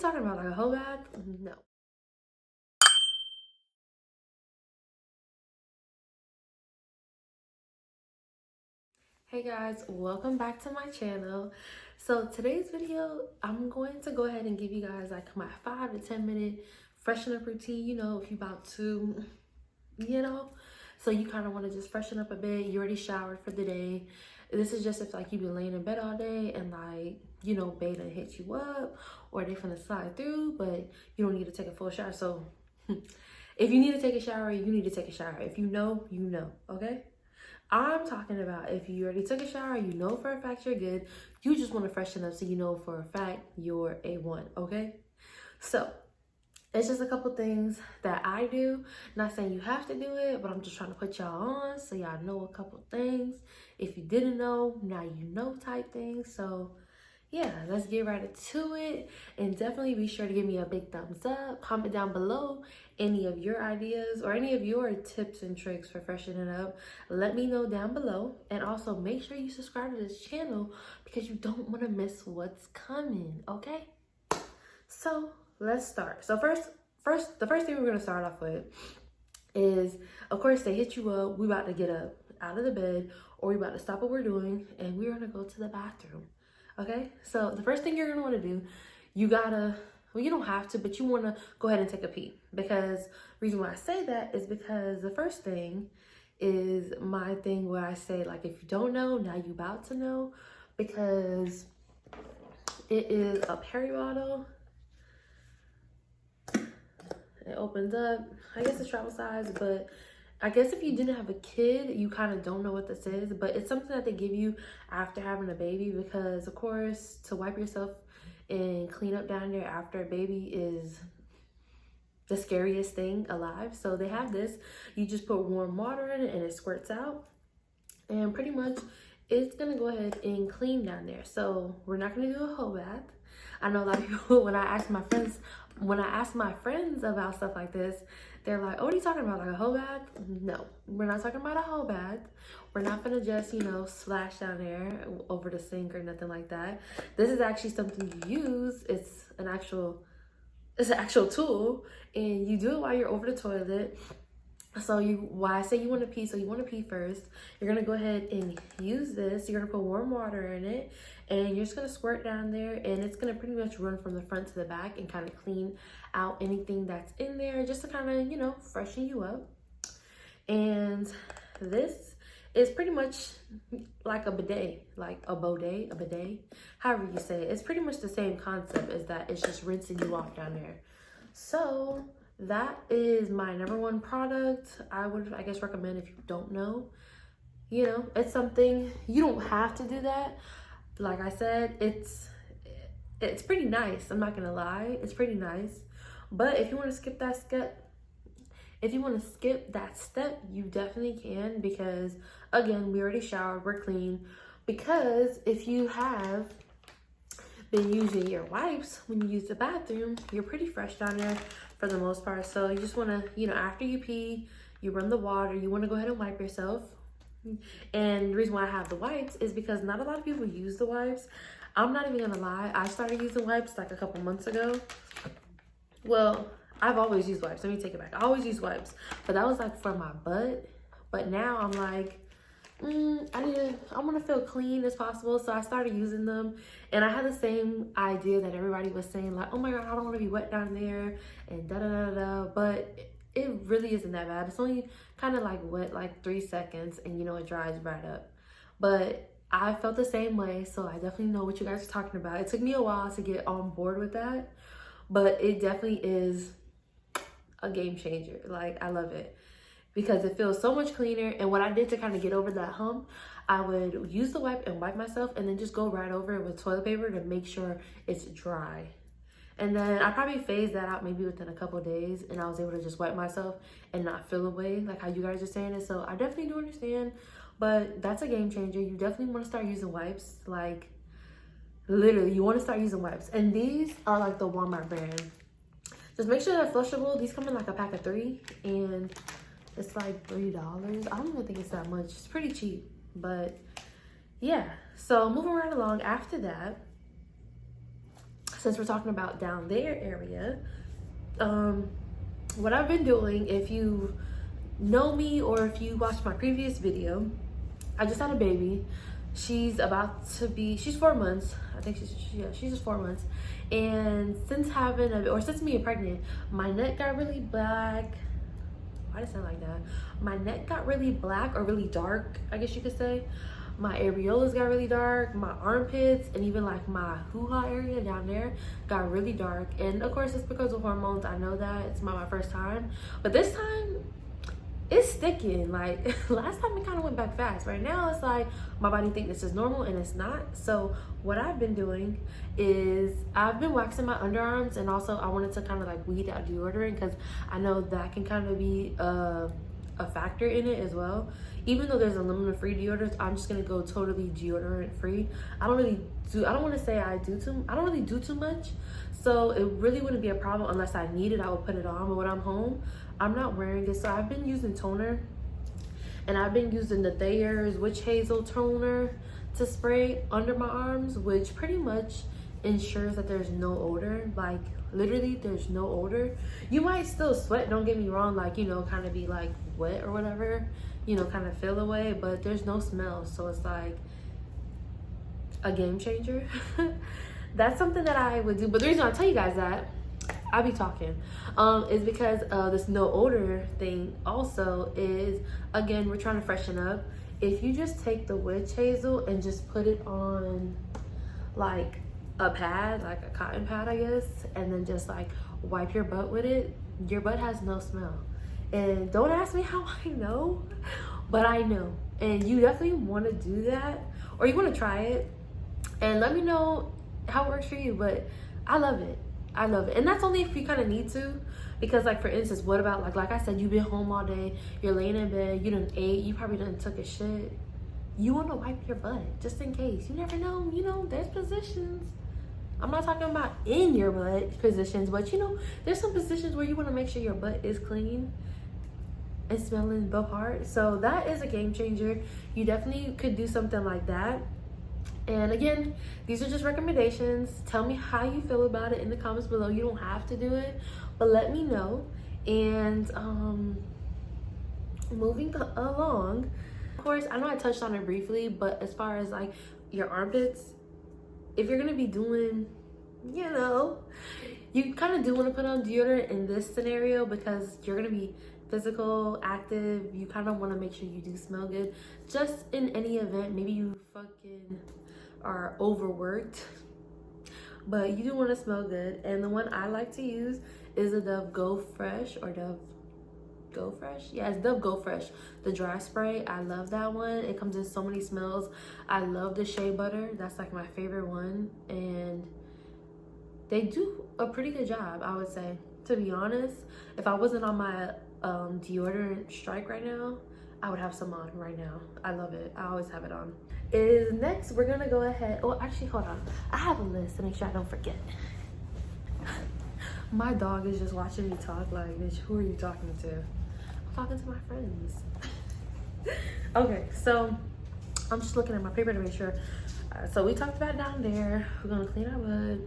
talking about? Like a whole bath? No. Hey guys, welcome back to my channel. So today's video, I'm going to go ahead and give you guys like my 5 to 10 minute freshen up routine. You know, if you're about to, so you kind of want to just freshen up a bit. You already showered for the day. This is just if like you've been laying in bed all day and like, beta hit you up or they finna slide through, but you don't need to take a full shower. So if you need to take a shower, you need to take a shower. If you know, okay? I'm talking about if you already took a shower, you know for a fact you're good. You just want to freshen up so you know for a fact you're A1, okay? So it's just a couple things that I do. Not saying you have to do it, but I'm just trying to put y'all on so y'all know a couple things. If you didn't know, now you know type things. So yeah, let's get right into it. And definitely be sure to give me a big thumbs up. Comment down below any of your ideas or any of your tips and tricks for freshening up. Let me know down below. And also make sure you subscribe to this channel because you don't want to miss what's coming, okay? So let's start. So the first thing we're going to start off with is, of course, they hit you up. We about to get up out of the bed or we about to stop what we're doing and we're going to go to the bathroom. Okay, so the first thing you're gonna want to do, you don't have to, but you want to go ahead and take a pee. Because the reason why I say that is because the first thing is my thing where I say, like, if you don't know, now you about to know, because it is a Perry bottle. It opens up. I guess it's travel size, but I guess if you didn't have a kid, you kind of don't know what this is, but it's something that they give you after having a baby because, of course, to wipe yourself and clean up down there after a baby is the scariest thing alive. So they have this. You just put warm water in it and it squirts out. And pretty much it's going to go ahead and clean down there. So we're not going to do a whole bath. I know a lot of people, when I ask my friends about stuff like this, they're like, oh, what are you talking about? Like a whole bath? No, we're not talking about a whole bath. We're not gonna just, splash down there over the sink or nothing like that. This is actually something you use. It's an actual tool, and you do it while you're over the toilet. So why I say you want to pee, so you want to pee first. You're going to go ahead and use this. You're going to put warm water in it and you're just going to squirt down there and it's going to pretty much run from the front to the back and kind of clean out anything that's in there just to kind of, freshen you up. And this is pretty much like a bidet, however you say it. It's pretty much the same concept as that. It's just rinsing you off down there. So that is my #1 product. I would, I guess, recommend if you don't know. It's something, you don't have to do that. Like I said, it's pretty nice. I'm not gonna lie, it's pretty nice. But if you want to skip that step, you definitely can, because again, we already showered, we're clean. Because if you have been using your wipes when you use the bathroom, you're pretty fresh down there for the most part. So you just want to, after you pee, you run the water, you want to go ahead and wipe yourself. And the reason why I have the wipes is because not a lot of people use the wipes. I'm not even gonna lie, I started using wipes like a couple months ago. Well, I've always used wipes. Let me take it back. I always use wipes, but that was like for my butt. But now I'm like, I want to feel clean as possible. So I started using them and I had the same idea that everybody was saying, like, oh my God, I don't want to be wet down there and da da da da. But it really isn't that bad. It's only kind of like wet, like 3 seconds, and it dries right up. But I felt the same way. So I definitely know what you guys are talking about. It took me a while to get on board with that, but it definitely is a game changer. Like, I love it, because it feels so much cleaner. And what I did to kind of get over that hump, I would use the wipe and wipe myself and then just go right over it with toilet paper to make sure it's dry. And then I probably phased that out maybe within a couple of days, and I was able to just wipe myself and not feel away like how you guys are saying it. So I definitely do understand, but that's a game changer. You definitely want to start using wipes. Like, literally, you want to start using wipes. And these are like the Walmart brand. Just make sure they're flushable. These come in like a pack of 3 and it's like $3. I don't even think it's that much. It's pretty cheap, but yeah. So moving right along after that. since we're talking about down there area, what I've been doing, if you know me or if you watched my previous video, I just had a baby. She's 4 months. I think she's just 4 months. And since being pregnant, my neck got really black. Why does it sound like that? My neck got really black, or really dark, I guess you could say. My areolas got really dark. My armpits and even like my hoo-ha area down there got really dark. And of course, it's because of hormones. I know that. It's not my first time. But this time, it's sticking. Like last time it kind of went back fast. Right now it's like my body thinks this is normal and it's not. So what I've been doing is I've been waxing my underarms, and also I wanted to kind of like weed out deodorant, because I know that can kind of be a factor in it as well. Even though there's aluminum free deodorants, I'm just gonna go totally deodorant free. I don't really do too much, so it really wouldn't be a problem. Unless I need it, I would put it on. But when I'm home, I'm not wearing it. So I've been using toner, and I've been using the Thayer's Witch Hazel toner to spray under my arms, which pretty much ensures that there's no odor. Like literally there's no odor. You might still sweat, don't get me wrong, like, you know, kind of be like wet or whatever, you know, kind of feel away, but there's no smell. So it's like a game changer. That's something that I would do. But the reason I tell you guys that I be talking is because this no odor thing also is, again, we're trying to freshen up. If you just take the witch hazel and just put it on like a pad, like a cotton pad, I guess, and then just like wipe your butt with it, your butt has no smell. And don't ask me how I know, but I know. And you definitely want to do that, or you want to try it, and let me know how it works for you. But I love it. I love it. And that's only if you kind of need to, because like for instance, what about like I said, you've been home all day, you're laying in bed, you done ate, you probably done took a shit, you want to wipe your butt just in case. You never know, you know, there's positions. I'm not talking about in your butt positions, but you know, there's some positions where you want to make sure your butt is clean and smelling the part. So that is a game changer. You definitely could do something like that. And again, these are just recommendations. Tell me how you feel about it in the comments below. You don't have to do it, but let me know. And moving along, of course, I know I touched on it briefly, but as far as like your armpits, if you're gonna be doing, you know, you kind of do want to put on deodorant in this scenario, because you're gonna be physical, active. You kind of want to make sure you do smell good. Just in any event, maybe you fucking are overworked, but you do want to smell good. And the one I like to use is the Dove Go Fresh, or Dove Go Fresh. Yeah, it's Dove Go Fresh, the dry spray. I love that one. It comes in so many smells. I love the shea butter. That's like my favorite one, and they do a pretty good job, I would say. To be honest, if I wasn't on my deodorant strike right now, I would have some on right now. I love it. I always have it on. Next, we're gonna go ahead. Oh, actually, hold on. I have a list to make sure I don't forget. My dog is just watching me talk like, bitch, who are you talking to? I'm talking to my friends. Okay, so I'm just looking at my paper to make sure. So we talked about down there. We're gonna clean our butt.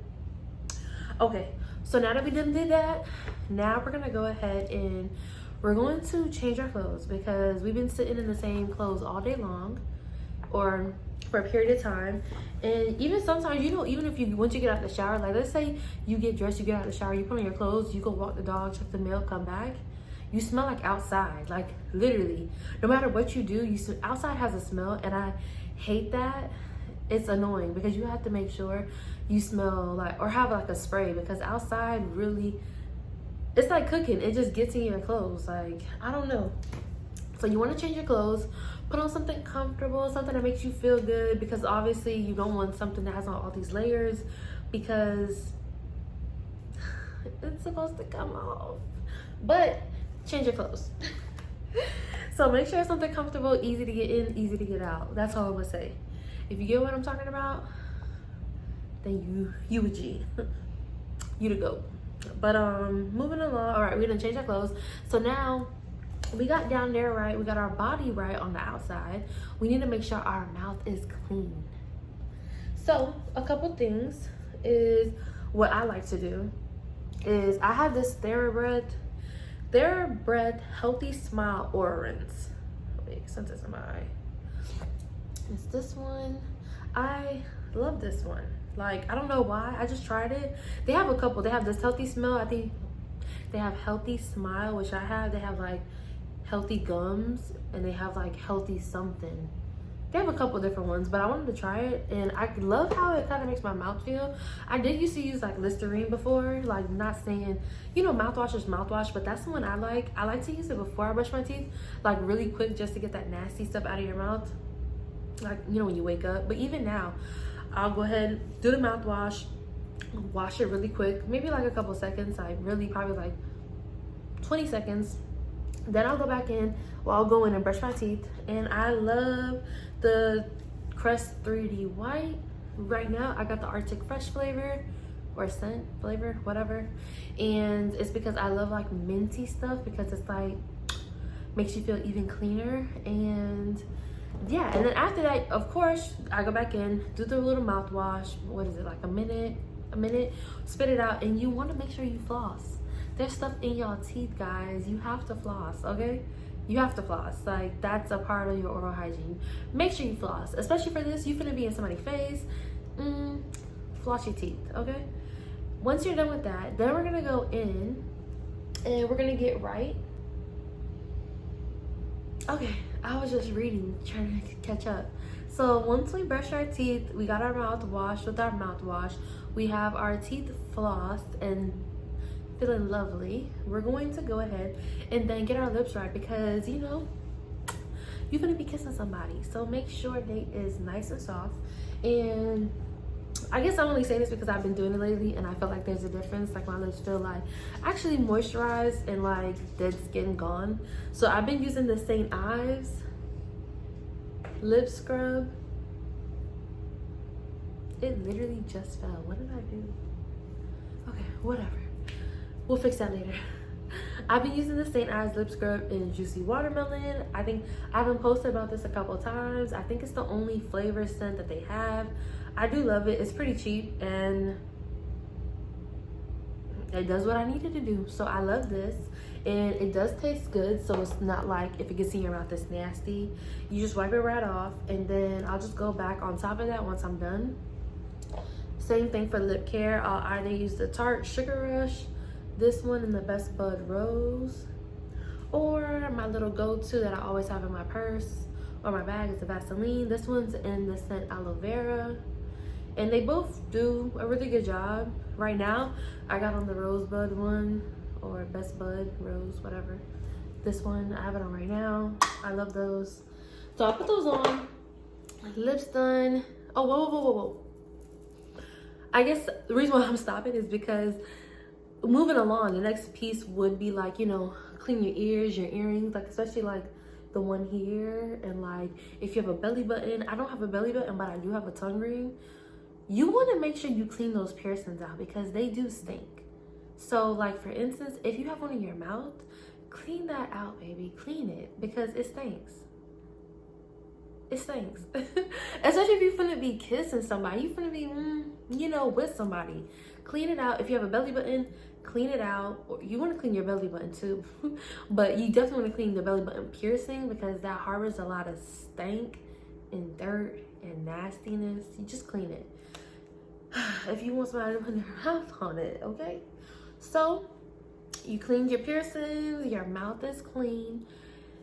Okay, so now that we done did that, now we're gonna go ahead and we're going to change our clothes, because we've been sitting in the same clothes all day long, or for a period of time. And even sometimes, you know, even if once you get out the shower, like let's say you get dressed, you get out the shower, you put on your clothes, you go walk the dog, check the mail, come back, you smell like outside. Like literally, no matter what you do, outside has a smell, and I hate that. It's annoying, because you have to make sure you smell like, or have like a spray, because outside really, it's like cooking. It just gets in your clothes. Like, I don't know. So you want to change your clothes, put on something comfortable, something that makes you feel good, because obviously you don't want something that has all these layers, because it's supposed to come off. But change your clothes. So make sure it's something comfortable, easy to get in, easy to get out. That's all I would say. If you get what I'm talking about, then you a G. You the GOAT. But moving along. All right, we done changed our clothes. So now we got down there right, we got our body right on the outside. We need to make sure our mouth is clean. So a couple things is, what I like to do is I have this TheraBreath Healthy Smile Aura Rinse. Wait, since it's in my eye. It's this one. I love this one. Like, I don't know why. I just tried it. They have a couple. They have this Healthy Smell. I think they have Healthy Smile, which I have. They have like Healthy Gums, and they have like Healthy something. They have a couple different ones, but I wanted to try it, and I love how it kind of makes my mouth feel. I did used to use like Listerine before, like, not saying, you know, mouthwash is mouthwash, but that's the one I like. I like to use it before I brush my teeth, like really quick, just to get that nasty stuff out of your mouth, like, you know, when you wake up. But even now, I'll go ahead, do the mouthwash, wash it really quick, maybe like a couple seconds, like really probably like 20 seconds. Then I'll go back in, well, I'll go in and brush my teeth. And I love the Crest 3D White. Right now, I got the Arctic Fresh flavor, or scent flavor, whatever. And it's because I love like minty stuff, because it's like, makes you feel even cleaner. And yeah, and then after that, of course, I go back in, do the little mouthwash. What is it, like a minute, spit it out, and you want to make sure you floss. There's stuff in y'all teeth, guys. You have to floss, okay? You have to floss. Like, that's a part of your oral hygiene. Make sure you floss, especially for this. You finna be in somebody's face. Floss your teeth, okay? Once you're done with that, then we're gonna go in and we're gonna get right. Okay, I was just reading, trying to catch up. So once we brush our teeth, we got our mouth washed with our mouthwash. We have our teeth flossed and feeling lovely. We're going to go ahead and then get our lips right, because, you know, you're gonna be kissing somebody, so make sure they is nice and soft. And I guess I'm only saying this because I've been doing it lately, and I feel like there's a difference. Like, my lips feel like actually moisturized and like dead skin gone. So I've been using the St. Ives lip scrub. It literally just fell. What did I do? Okay, whatever. We'll fix that later. I've been using the St. Ives lip scrub in Juicy Watermelon. I think I haven't posted about this a couple times. I think it's the only flavor scent that they have. I do love it. It's pretty cheap and it does what I needed to do. So I love this, and it does taste good. So it's not like if it gets in your mouth, it's nasty. You just wipe it right off, and then I'll just go back on top of that once I'm done. Same thing for lip care. I'll either use the Tarte Sugar Rush, this one in the Best Bud Rose, or my little go-to that I always have in my purse or my bag is the Vaseline. This one's in the scent Aloe Vera, and they both do a really good job. Right now, I got on the Rosebud one, or Best Bud Rose, whatever. This one, I have it on right now. I love those. So I put those on. Lips done. Oh, whoa. I guess the reason why I'm stopping is because moving along, the next piece would be like, you know, clean your ears, your earrings, like especially like the one here, and like if you have a belly button. I don't have a belly button, but I do have a tongue ring. You want to make sure you clean those piercings out, because they do stink. So like, for instance, if you have one in your mouth, clean that out, baby. Clean it, because it stinks. It stinks. Especially if you're finna be kissing somebody, you finna be you know, with somebody. Clean it out. If you have a belly button, clean it out. Or you want to clean your belly button too, but you definitely want to clean the belly button piercing, because that harbors a lot of stank and dirt and nastiness. You just clean it. If you want somebody to put their mouth on it, okay? So you cleaned your piercings, your mouth is clean.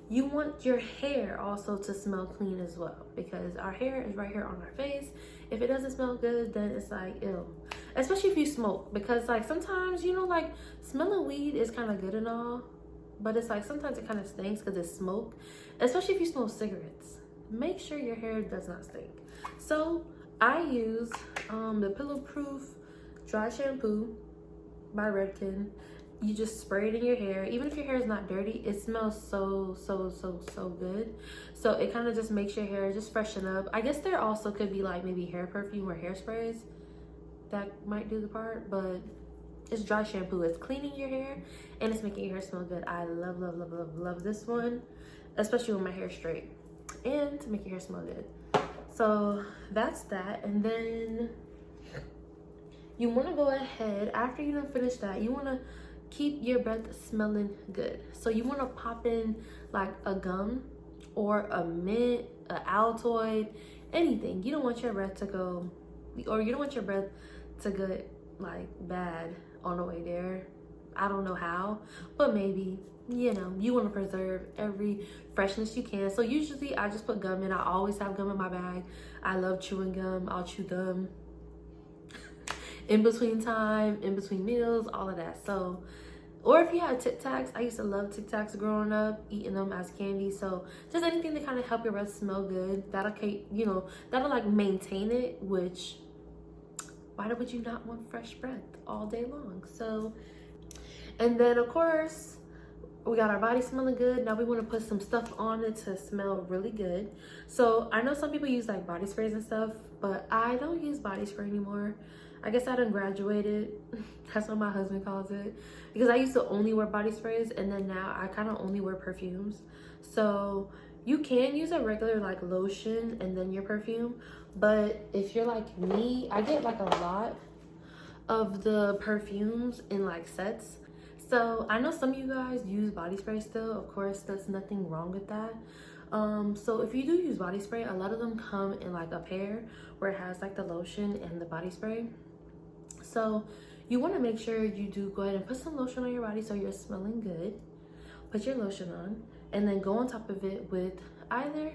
You want your hair also to smell clean as well, because our hair is right here on our face. If it doesn't smell good, then it's like, ew. Especially if you smoke, because like sometimes, you know, like smelling weed is kind of good and all, but it's like sometimes it kind of stinks because it's smoke. Especially if you smoke cigarettes, make sure your hair does not stink. So I use the Pillow Proof Dry Shampoo by Redken. You just spray it in your hair. Even if your hair is not dirty, it smells so good. So it kind of just makes your hair just freshen up. I guess there also could be like maybe hair perfume or hairsprays that might do the part, but it's dry shampoo. It's cleaning your hair and it's making your hair smell good. I love this one, especially when my hair is straight, and to make your hair smell good. So that's that. And then you want to go ahead, after you done finish that, you want to keep your breath smelling good. So you want to pop in like a gum or a mint, a Altoid, anything. You don't want your breath to go, or you don't want your breath to get like bad on the way there. I don't know how, but maybe, you know, you want to preserve every freshness you can. So usually I just put gum in. I always have gum in my bag. I love chewing gum. I'll chew gum in between time, in between meals, all of that. So, or if you have Tic Tacs, I used to love Tic Tacs growing up, eating them as candy. So just anything to kind of help your breath smell good. That'll, you know, that'll like maintain it, which why would you not want fresh breath all day long? So, and then of course, we got our body smelling good. Now we want to put some stuff on it to smell really good. So I know some people use like body sprays and stuff, but I don't use body spray anymore. I guess I done graduated. That's what my husband calls it. Because I used to only wear body sprays, and then now I kind of only wear perfumes. So you can use a regular like lotion and then your perfume. But if you're like me, I get like a lot of the perfumes in like sets. So I know some of you guys use body spray still. Of course, there's nothing wrong with that. So if you do use body spray, a lot of them come in like a pair where it has like the lotion and the body spray. So you want to make sure you do go ahead and put some lotion on your body so you're smelling good. Put your lotion on and then go on top of it with either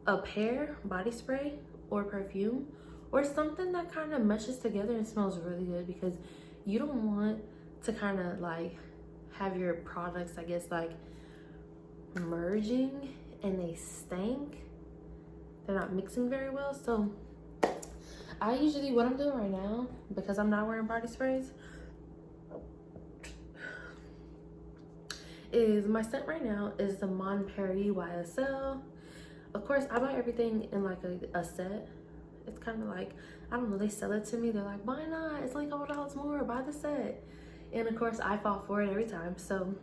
a pear body spray or perfume or something that kind of meshes together and smells really good, because you don't want to kind of like have your products, I guess, like merging and they stink. They're not mixing very well. So I usually, what I'm doing right now, because I'm not wearing body sprays, is my scent right now is the Mon Perry YSL. Of course, I buy everything in like a set. It's kind of like, I don't know, they sell it to me. They're like, why not? It's like $100 more, buy the set. And of course, I fall for it every time. So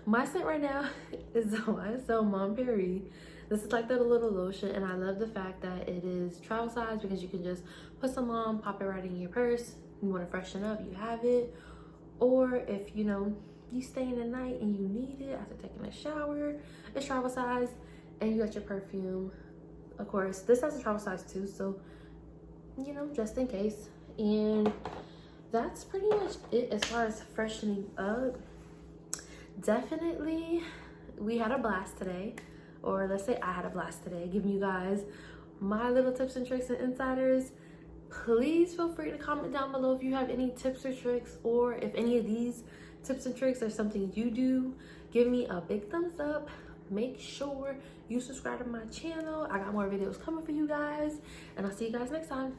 my scent right now is the YSL Mon Perry. This is like the little lotion, and I love the fact that it is travel size, because you can just put some on, pop it right in your purse. You want to freshen up, you have it. Or if, you know, you stay in the night and you need it after taking a shower, it's travel size, and you got your perfume. Of course, this has a travel size too, so, you know, just in case. And that's pretty much it as far as freshening up. Definitely, we had a blast today. Or let's say I had a blast today, giving you guys my little tips and tricks and insiders. Please feel free to comment down below if you have any tips or tricks, or if any of these tips and tricks are something you do. Give me a big thumbs up. Make sure you subscribe to my channel. I got more videos coming for you guys, and I'll see you guys next time.